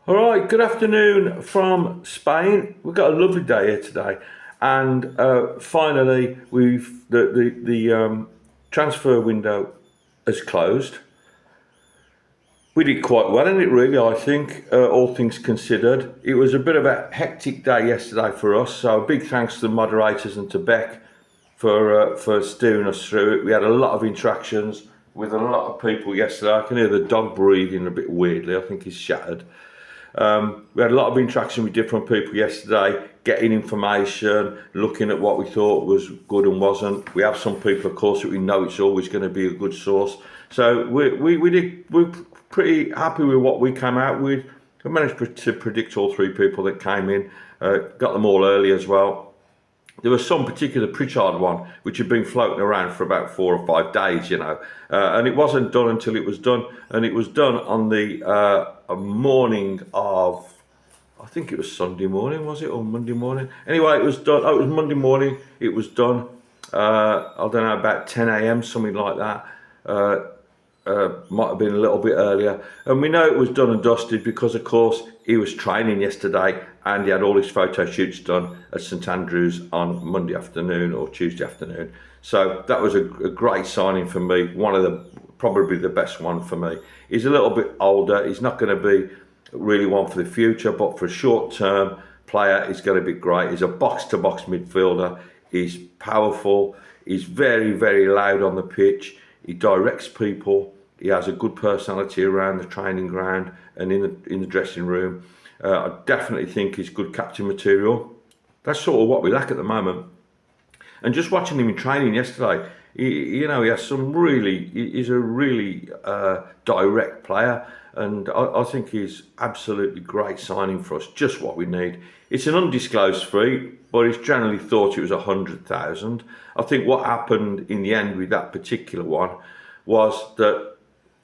All right, good afternoon from Spain. We've got a lovely day here today, and finally, the transfer window has closed. We did quite well in it, really. I think, all things considered, it was a bit of a hectic day yesterday for us. So, a big thanks to the moderators and to Beck for steering us through it. We had a lot of interactions with a lot of people yesterday. I can hear the dog breathing a bit weirdly. I think he's shattered. We had a lot of interaction with different people yesterday, getting information, looking at what we thought was good and wasn't. We have some people, of course, that we know it's always going to be a good source. So we're pretty happy with what we came out with. We managed to predict all three people that came in, got them all early as well. There was some particular Pritchard one which had been floating around for about 4 or 5 days, and it wasn't done until it was done, and it was done on the morning of, I think it was Sunday morning, was it, or Monday morning? Anyway, it was done. Oh, it was Monday morning. It was done. I don't know, about 10 a.m., something like that. Might have been a little bit earlier. And we know it was done and dusted because, of course, he was training yesterday and he had all his photo shoots done at St Andrews on Monday afternoon or Tuesday afternoon. So that was a great signing for me. One of the, probably the best one for me. He's a little bit older. He's not going to be really one for the future, but for a short-term player, he's going to be great. He's a box-to-box midfielder. He's powerful. He's very, very loud on the pitch. He directs people. He has a good personality around the training ground and in the dressing room. I definitely think he's good captain material. That's sort of what we lack at the moment. And just watching him in training yesterday, he has some really. He's a really direct player, and I think he's absolutely great signing for us. Just what we need. It's an undisclosed fee, but it's generally thought it was 100,000. I think what happened in the end with that particular one was that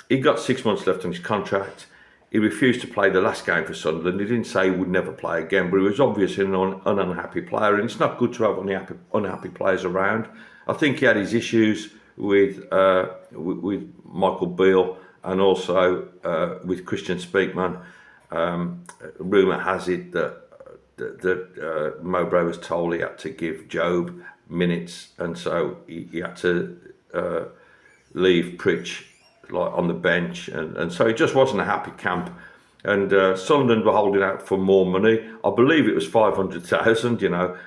he got 6 months left on his contract. He refused to play the last game for Sunderland. He didn't say he would never play again, but he was obviously an unhappy player, and it's not good to have unhappy players around. I think he had his issues with Michael Beale and also with Christian Speakman. Rumour has it that Mowbray was told he had to give Job minutes, and so he had to leave Pritch like on the bench, and so it just wasn't a happy camp. And Sunderland were holding out for more money. I believe it was 500,000.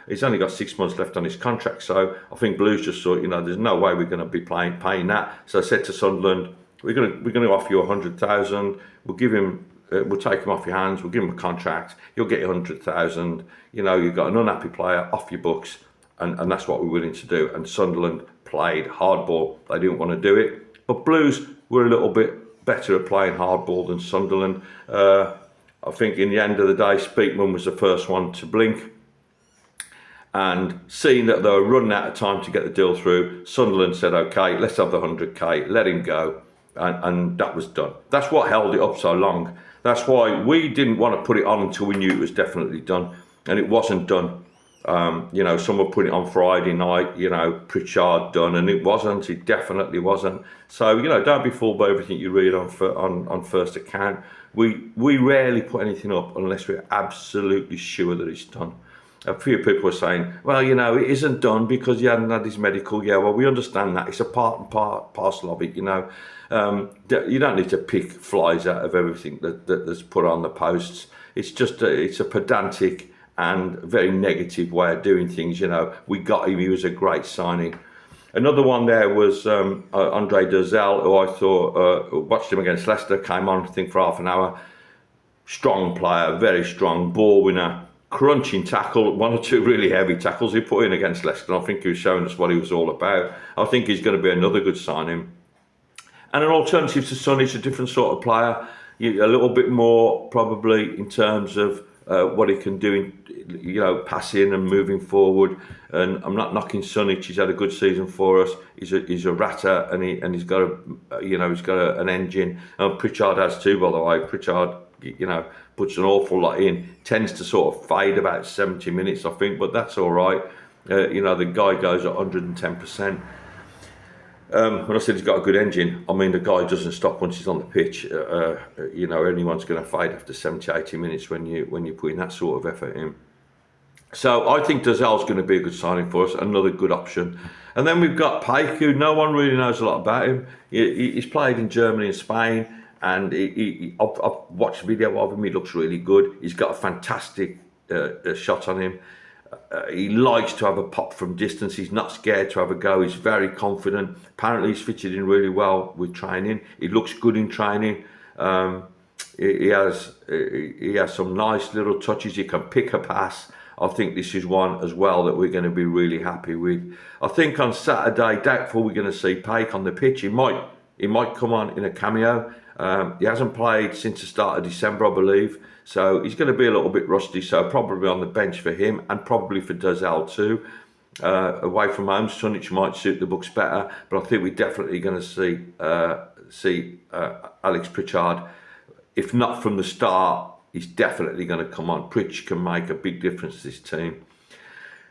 He's only got 6 months left on his contract, so I think Blues just thought, there's no way we're going to be paying that. So I said to Sunderland, we're going to offer you 100,000. We'll give him. We'll take him off your hands. We'll give him a contract. You'll get 100,000. You've got an unhappy player off your books, and that's what we're willing to do. And Sunderland played hardball. They didn't want to do it, but Blues were a little bit better at playing hardball than Sunderland. I think in the end of the day, Speakman was the first one to blink. And seeing that they were running out of time to get the deal through, Sunderland said, okay, let's have the 100k, let him go. And that was done. That's what held it up so long. That's why we didn't want to put it on until we knew it was definitely done. And it wasn't done. Some were putting it on Friday night, Pritchard done, and it wasn't. It definitely wasn't. So, don't be fooled by everything you read on first account. We rarely put anything up unless we're absolutely sure that it's done. A few people were saying, well, it isn't done because he hadn't had his medical. Yeah, well, we understand that. It's a part and parcel of it, You don't need to pick flies out of everything that's put on the posts. It's just it's a pedantic and very negative way of doing things. We got him. He was a great signing. Another one there was Andre Dozzell, who I thought watched him against Leicester, came on, I think, for half an hour. Strong player, very strong, ball winner, crunching tackle, one or two really heavy tackles he put in against Leicester. I think he was showing us what he was all about. I think he's going to be another good signing. And an alternative to Sonny, a different sort of player, a little bit more probably in terms of what he can do in, passing and moving forward. And I'm not knocking Sunich. He's had a good season for us. He's a ratter, and he's got an engine. And Pritchard has too, by the way. Pritchard, puts an awful lot in. Tends to sort of fade about 70 minutes, I think, but that's all right. The guy goes at 110%. When I said he's got a good engine, I mean the guy doesn't stop once he's on the pitch. Anyone's going to fade after 70, 80 minutes when you're putting that sort of effort in. So I think Dozel's going to be a good signing for us, another good option. And then we've got Paik, who no one really knows a lot about him. He's played in Germany and Spain, and I've watched a video of him. He looks really good. He's got a fantastic shot on him. He likes to have a pop from distance. He's not scared to have a go. He's very confident. Apparently he's fitted in really well with training. He looks good in training. He has some nice little touches. He can pick a pass. I think this is one as well that we're going to be really happy with. I think on Saturday, doubtful we're going to see Paik on the pitch. He might come on in a cameo. He hasn't played since the start of December, I believe. So he's going to be a little bit rusty. So probably on the bench for him and probably for Dozel too. Away from home, Sunich might suit the Bucks better. But I think we're definitely going to see Alex Pritchard. If not from the start, he's definitely going to come on. Pritch can make a big difference to this team.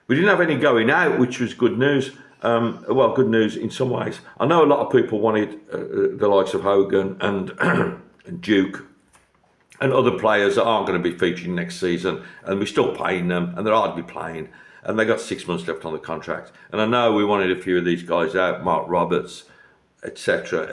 We didn't have any going out, which was good news. Good news in some ways. I know a lot of people wanted the likes of Hogan and, and Duke and other players that aren't going to be featuring next season, and we're still paying them, and they're hardly playing, and they got 6 months left on the contract. And I know we wanted a few of these guys out, Mark Roberts, etc.,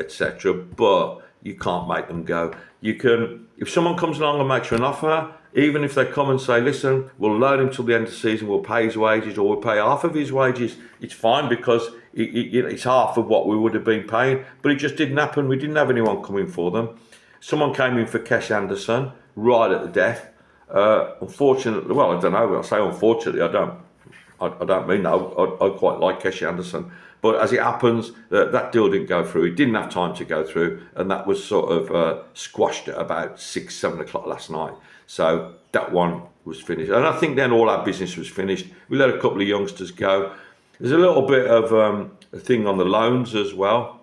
but you can't make them go. You can, if someone comes along and makes you an offer, even if they come and say, listen, we'll loan him till the end of the season, we'll pay his wages, or we'll pay half of his wages, it's fine because it's half of what we would have been paying. But it just didn't happen. We didn't have anyone coming for them. Someone came in for Kesh Anderson right at the death. Unfortunately, well, I don't know. I say unfortunately, I don't mean that. I quite like Kesh Anderson. But as it happens, that deal didn't go through. It didn't have time to go through, and that was sort of squashed at about 6, 7 o'clock last night. So that one was finished. And I think then all our business was finished. We let a couple of youngsters go. There's a little bit of a thing on the loans as well.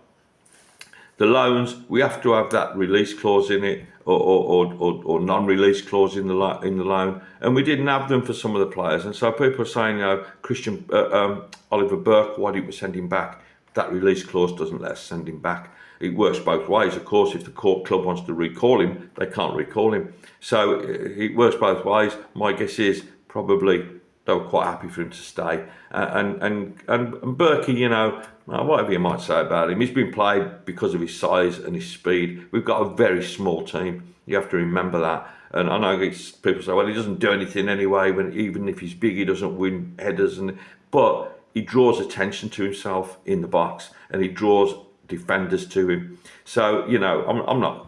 The loans, we have to have that release clause in it, or non-release clause in the loan, and we didn't have them for some of the players. And so people are saying, Oliver Burke, why didn't we send him back? That release clause doesn't let us send him back. It works both ways, of course. If the club wants to recall him, they can't recall him. So it works both ways. My guess is probably they were quite happy for him to stay. And Berkey, whatever you might say about him, he's been played because of his size and his speed. We've got a very small team. You have to remember that. And I know people say, well, he doesn't do anything anyway. Even if he's big, he doesn't win headers. But he draws attention to himself in the box, and he draws defenders to him. So, I'm not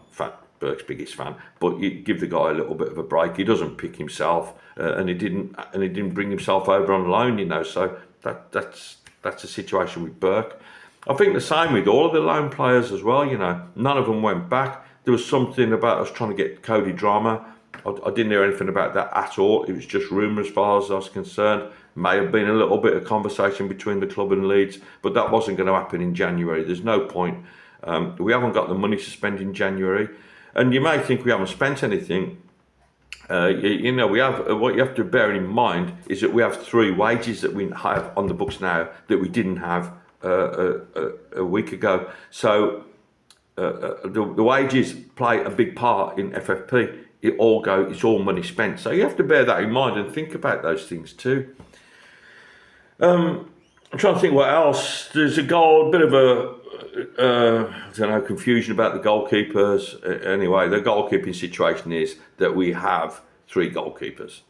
Burke's biggest fan, but you give the guy a little bit of a break. He doesn't pick himself, and he didn't bring himself over on loan. So that's a situation with Burke. I think the same with all of the loan players as well. None of them went back. There was something about us trying to get Cody Drama. I didn't hear anything about that at all. It was just rumour as far as I was concerned. May have been a little bit of conversation between the club and Leeds, but that wasn't going to happen in January. There's no point. We haven't got the money to spend in January. And you may think we haven't spent anything. We have. What you have to bear in mind is that we have 3 wages that we have on the books now that we didn't have a week ago. So the wages play a big part in FFP. It's all money spent. So you have to bear that in mind and think about those things too. I'm trying to think what else. There's a bit of a confusion about the goalkeepers. Anyway, the goalkeeping situation is that we have 3 goalkeepers: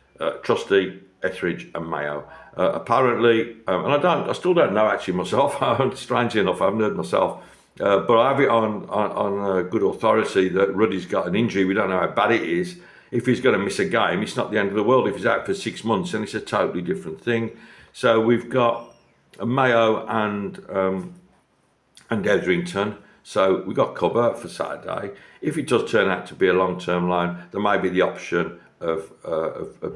Trusty, Etheridge, and Mayo. Apparently, and I still don't know actually myself. Strangely enough, I haven't heard myself, but I have it on good authority that Ruddy's got an injury. We don't know how bad it is. If he's going to miss a game, it's not the end of the world. If he's out for 6 months, then it's a totally different thing. So we've got Mayo and Etherington. So we've got cover for Saturday. If it does turn out to be a long-term loan, there may be the option of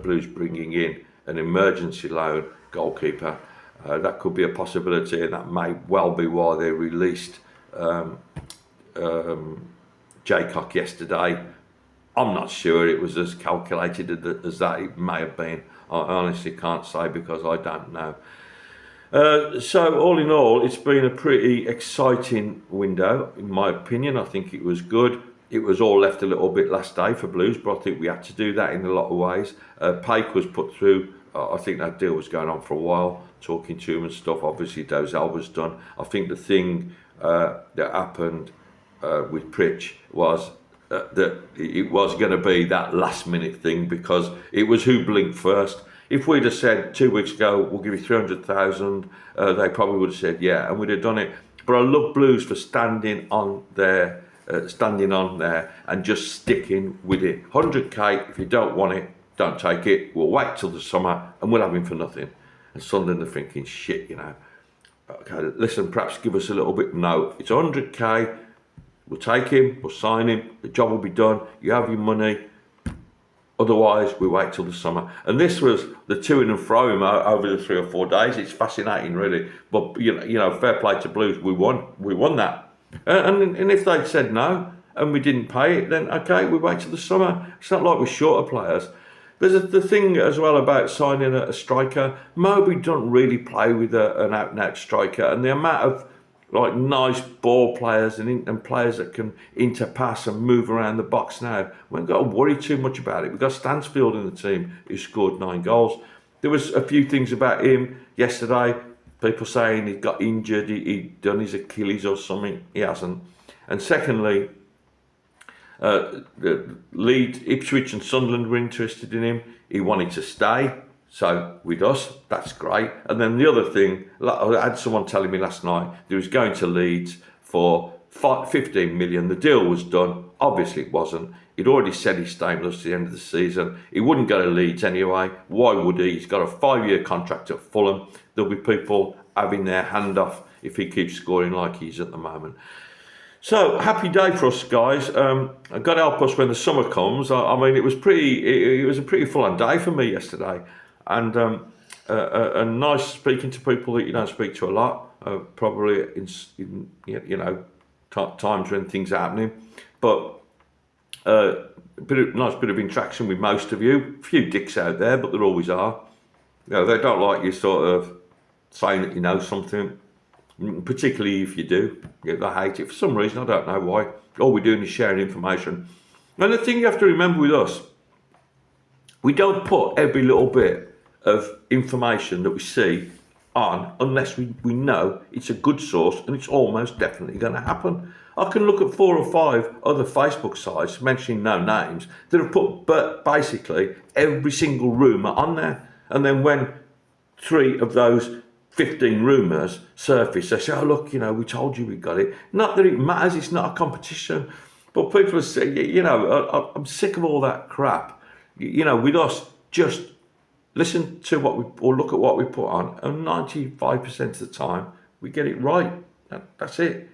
Blues bringing in an emergency loan goalkeeper. That could be a possibility, and that may well be why they released Jaycock yesterday. I'm not sure it was as calculated as that. It may have been. I honestly can't say because I don't know. So all in all, it's been a pretty exciting window, in my opinion. I think it was good. It was all left a little bit last day for Blues, but I think we had to do that in a lot of ways. Paik was put through. I think that deal was going on for a while, talking to him and stuff. Obviously, Dozell was done. I think the thing that happened with Pritch was that it was going to be that last minute thing, because it was who blinked first. If we'd have said 2 weeks ago, we'll give you 300,000, they probably would have said yeah, and we'd have done it. But I love Blues for standing on there and just sticking with it. 100k, if you don't want it, don't take it. We'll wait till the summer and we'll have him for nothing. And Sunderland are thinking, shit, okay, listen, perhaps give us a little bit. No, it's 100k. We'll take him, we'll sign him, the job will be done, you have your money. Otherwise, we wait till the summer. And this was the to and fro him over the 3 or 4 days. It's fascinating, really. But, fair play to Blues, we won that. And if they'd said no and we didn't pay it, then okay, we wait till the summer. It's not like we're short of players. There's the thing as well about signing a striker. Moby don't really play with an out-and-out striker, and the amount of nice ball players and players that can interpass and move around the box now, we haven't got to worry too much about it. We've got Stansfield in the team who scored 9 goals. There was a few things about him yesterday. People saying he got injured, he'd done his Achilles or something. He hasn't. And secondly, the Leeds, Ipswich and Sunderland were interested in him. He wanted to stay. So with us, that's great. And then the other thing, I had someone telling me last night that he was going to Leeds for 15 million. The deal was done. Obviously it wasn't. He'd already said he's staying with us to the end of the season. He wouldn't go to Leeds anyway. Why would he? He's got a 5-year contract at Fulham. There'll be people having their hand off if he keeps scoring like he's at the moment. So happy day for us guys. God help us when the summer comes. I mean, it was a pretty full-on day for me yesterday. And nice speaking to people that you don't speak to a lot, probably in times when things are happening. But nice bit of interaction with most of you. A few dicks out there, but there always are. They don't like you sort of saying that you know something, particularly if you do. They hate it for some reason. I don't know why. All we're doing is sharing information. And the thing you have to remember with us, we don't put every little bit of information that we see on unless we know it's a good source and it's almost definitely going to happen. I can look at 4 or 5 other Facebook sites, mentioning no names, that have put basically every single rumour on there. And then when 3 of those 15 rumours surface, they say, oh look, we told you we got it. Not that it matters, it's not a competition. But people are saying, I'm sick of all that crap. With us, just listen to or look at what we put on, and 95% of the time we get it right. That's it.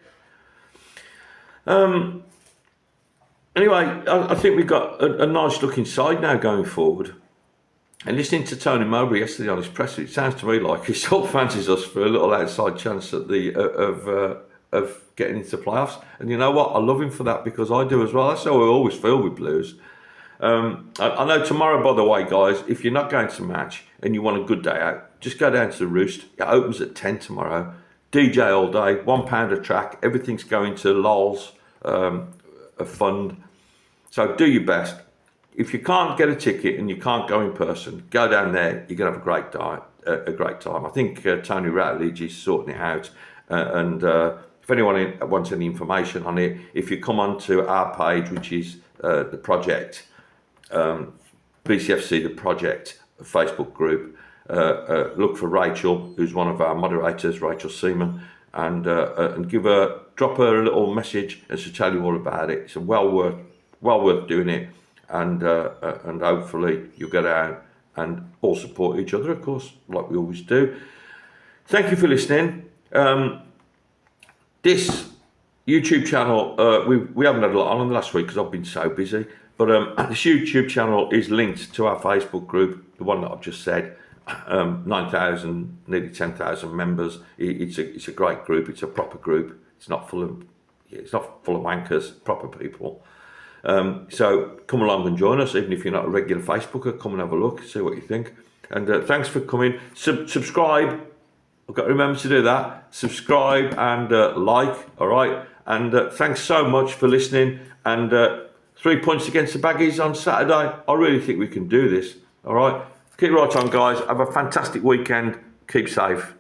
Anyway, I think we've got a nice looking side now going forward. And listening to Tony Mowbray yesterday on his presser, it sounds to me like he still fancies us for a little outside chance at of getting into the playoffs. And you know what? I love him for that, because I do as well. That's how I always feel with Blues. I know tomorrow, by the way, guys, if you're not going to match and you want a good day out, just go down to the Roost. It opens at 10 tomorrow. DJ all day, £1 a track. Everything's going to Lol's a fund. So do your best. If you can't get a ticket and you can't go in person, go down there. You're gonna have a great time. I think Tony Ratledge is sorting it out. And if anyone wants any information on it, if you come onto our page, which is the project. BCFC, the project Facebook group, look for Rachel, who's one of our moderators, Rachel Seaman, and drop her a little message and she'll tell you all about it. It's well worth doing it, and hopefully you'll get out and all support each other, of course, like we always do. Thank you for listening. This YouTube channel, we haven't had a lot on the last week because I've been so busy. But this YouTube channel is linked to our Facebook group, the one that I've just said. 9,000, nearly 10,000 members. It's a great group. It's a proper group. It's not full of wankers. Proper people. So come along and join us. Even if you're not a regular Facebooker, come and have a look. See what you think. And thanks for coming. Subscribe. I've got to remember to do that. Subscribe and like, all right? And thanks so much for listening. And 3 points against the Baggies on Saturday. I really think we can do this, all right? Keep right on, guys. Have a fantastic weekend. Keep safe.